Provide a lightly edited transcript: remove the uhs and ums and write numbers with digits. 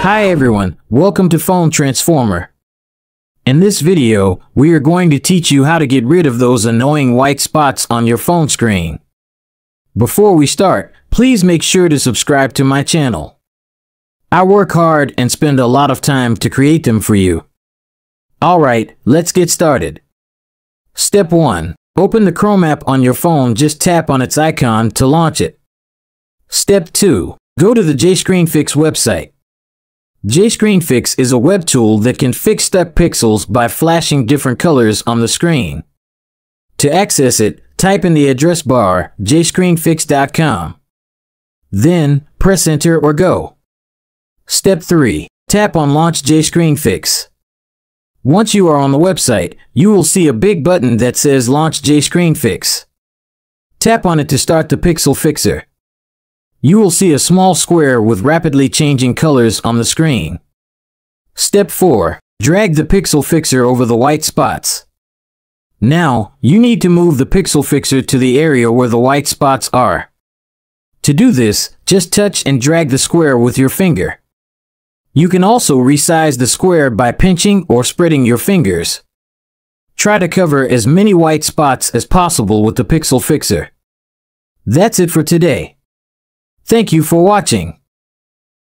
Hi everyone, welcome to Phone Transformer. In this video, we are going to teach you how to get rid of those annoying white spots on your phone screen. Before we start, please make sure to subscribe to my channel. I work hard and spend a lot of time to create them for you. Alright, let's get started. Step 1. Open the Chrome app on your phone, just tap on its icon to launch it. Step 2. Go to the JScreenFix website. JScreenFix is a web tool that can fix stuck pixels by flashing different colors on the screen. To access it, type in the address bar jscreenfix.com. Then, press enter or go. Step 3. Tap on Launch JScreenFix. Once you are on the website, you will see a big button that says Launch JScreenFix. Tap on it to start the Pixel Fixer. You will see a small square with rapidly changing colors on the screen. Step 4. Drag the Pixel Fixer over the white spots. Now, you need to move the Pixel Fixer to the area where the white spots are. To do this, just touch and drag the square with your finger. You can also resize the square by pinching or spreading your fingers. Try to cover as many white spots as possible with the Pixel Fixer. That's it for today. Thank you for watching.